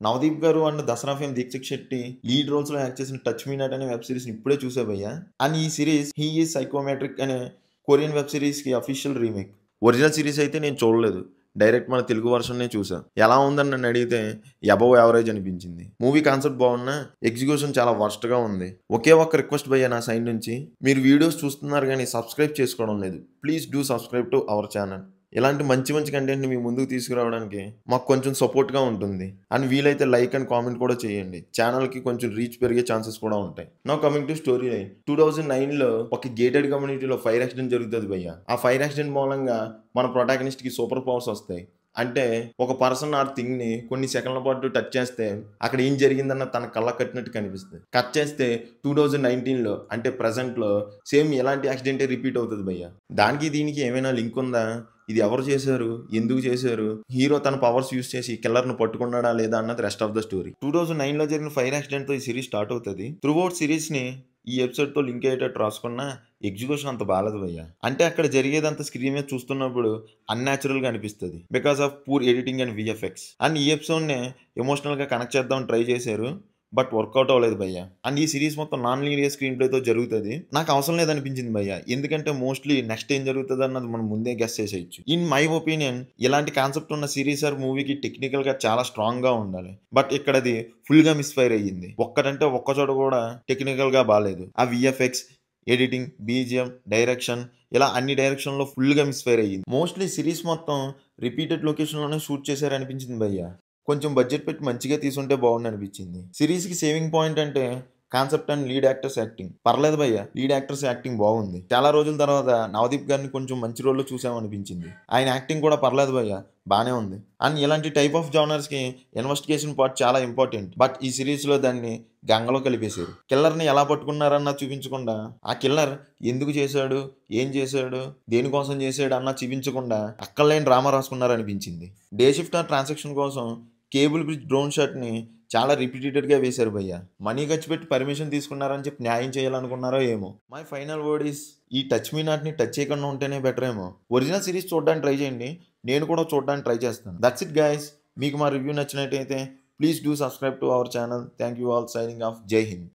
నవదీప్ గారు and Dasara fame Deekshith Shetty lead roles లో act చేసిన టచ్ మీ నాట్ అనే వెబ్ సిరీస్ ఇప్పుడే చూసా భయ్యా. అండ్ ఈ సిరీస్ హీ ఈజ్ సైకోమెట్రిక్ అనే కొరియన్ వెబ్ సిరీస్ కి అఫీషియల్ రీమేక్. ఒరిజినల్ సిరీస్ అయితే నేను చూడలేదు, డైరెక్ట్ మన తెలుగు వర్షన్ చూసా. ఎలా ఉందని నన్ను అడిగితే అబవ్ యావరేజ్ అనిపించింది. మూవీ కాన్సెప్ట్ బాగున్నా ఎగ్జిక్యూషన్ చాలా వర్స్ట్ గా ఉంది. ఒకే ఒక్క రిక్వెస్ట్ భయ్యా నా సైడ్ నుంచి, మీరు వీడియోస్ చూస్తున్నారు కానీ సబ్స్క్రైబ్ చేసుకోవడం లేదు, please do subscribe to our channel. ఇలాంటి మంచి మంచి కంటెంట్ని మీ ముందుకు తీసుకురావడానికి మాకు కొంచెం సపోర్ట్గా ఉంటుంది. అండ్ వీలైతే లైక్ అండ్ కామెంట్ కూడా చేయండి, ఛానల్కి కొంచెం రీచ్ పెరిగే ఛాన్సెస్ కూడా ఉంటాయి. నా కమింగ్ టు స్టోరీ లైన్. 2009లో ఒక గేటెడ్ కమ్యూనిటీలో ఫైర్ యాక్సిడెంట్ జరుగుతుంది భయ్య. ఆ ఫైర్ యాక్సిడెంట్ మూలంగా మన ప్రొటాగనిస్ట్కి సూపర్ పవర్స్ వస్తాయి. అంటే ఒక పర్సన్ ఆ థింగ్ని కొన్ని సెకండ్ల పాటు టచ్ చేస్తే అక్కడ ఏం జరిగిందన్న తన కళ్ళ కట్టినట్టు కనిపిస్తుంది. కట్ చేస్తే 2019లో అంటే ప్రెసెంట్లో సేమ్ ఎలాంటి యాక్సిడెంటే రిపీట్ అవుతుంది భయ్య. దానికి దీనికి ఏమైనా లింక్ ఉందా? ఇది ఎవరు చేశారు, ఎందుకు చేశారు, హీరో తన పవర్స్ యూస్ చేసి కిల్లర్ను పట్టుకున్నాడా లేదా అన్నది రెస్ట్ ఆఫ్ ద స్టోరీ. 2009లో జరిగిన ఫైర్ యాక్సిడెంట్తో ఈ సిరీస్ స్టార్ట్ అవుతుంది. త్రూఅవుట్ సిరీస్ని ఈ ఎపిసోడ్తో లింక్ అయ్యేటట్టు రాసుకున్న ఎగ్జిక్యూషన్ అంత బాగాలేదు భయ్య. అంటే అక్కడ జరిగేదంతా స్క్రీన్ మీద చూస్తున్నప్పుడు అన్యాచురల్గా అనిపిస్తుంది because of poor editing and VFX. And ఈ ఎపిసోడ్ని ఎమోషనల్గా కనెక్ట్ చేద్దామని ట్రై చేశారు, బట్ వర్కౌట్ అవ్వలేదు భయ్య. అండ్ ఈ సిరీస్ మొత్తం నాన్ లీనియర్ స్క్రీన్ ప్లేతో జరుగుతుంది. నాకు అవసరం లేదనిపించింది భయ్య, ఎందుకంటే మోస్ట్లీ నెక్స్ట్ ఏం జరుగుతుంది అన్నది మనం ముందే గెస్ చేసేయచ్చు. ఇన్ మై ఒపీనియన్ ఇలాంటి కాన్సెప్ట్ ఉన్న సిరీస్ ఆర్ మూవీకి టెక్నికల్గా చాలా స్ట్రాంగ్గా ఉండాలి, బట్ ఇక్కడ అది ఫుల్గా మిస్ఫైర్ అయ్యింది. ఒక్కటంటే ఒక్క చోట కూడా టెక్నికల్గా బాగాలేదు. ఆ విఎఫ్ఎక్స్, ఎడిటింగ్, బీజిఎం, డైరెక్షన్ ఇలా అన్ని డైరెక్షన్లో ఫుల్గా మిస్ఫైర్ అయ్యింది. మోస్ట్లీ సిరీస్ మొత్తం రిపీటెడ్ లొకేషన్లోనే షూట్ చేశారనిపించింది భయ్య. కొంచెం బడ్జెట్ పెట్టి మంచిగా తీసుంటే బాగుంది అనిపించింది. సిరీస్కి సేవింగ్ పాయింట్ అంటే concept and lead actors acting పర్లేదు భయ్య. లీడ్ యాక్టర్స్ యాక్టింగ్ బాగుంది. చాలా రోజుల తర్వాత నవదీప్ గారిని కొంచెం మంచి రోల్లో చూసామనిపించింది. ఆయన యాక్టింగ్ కూడా పర్లేదు భయ్య, బాగానే ఉంది. అండ్ ఇలాంటి టైప్ ఆఫ్ జానర్స్కి ఇన్వెస్టిగేషన్ పార్ట్ చాలా ఇంపార్టెంట్, బట్ ఈ సిరీస్లో దాన్ని గంగలో కలిపేశారు. కిల్లర్ని ఎలా పట్టుకున్నారన్నా చూపించకుండా, ఆ కిల్లర్ ఎందుకు చేశాడు, ఏం చేశాడు, దేనికోసం చేశాడు అన్నా చూపించకుండా అక్కర్లేని డ్రామా రాసుకున్నారనిపించింది. డే షిఫ్టర్ ట్రాన్సాక్షన్ కోసం కేబుల్ బ్రిడ్జ్ డ్రోన్ షాట్ని చాలా రిపీటెడ్గా వేశారు భయ్య. మనీ ఖర్చు పెట్టి పర్మిషన్ తీసుకున్నారని చెప్పి న్యాయం చేయాలనుకున్నారో ఏమో. మై ఫైనల్ వర్డ్ ఈస్, ఈ టచ్ మీ నాట్ని టచ్ చేయకుండా ఉంటేనే బెటర్ ఏమో. ఒరిజినల్ సిరీస్ చూడడానికి ట్రై చేయండి, నేను కూడా చూడడానికి ట్రై చేస్తాను. That's it guys. మీకు మా రివ్యూ నచ్చినట్టయితే please do subscribe to our channel. Thank you all. Signing off. జై హింద్.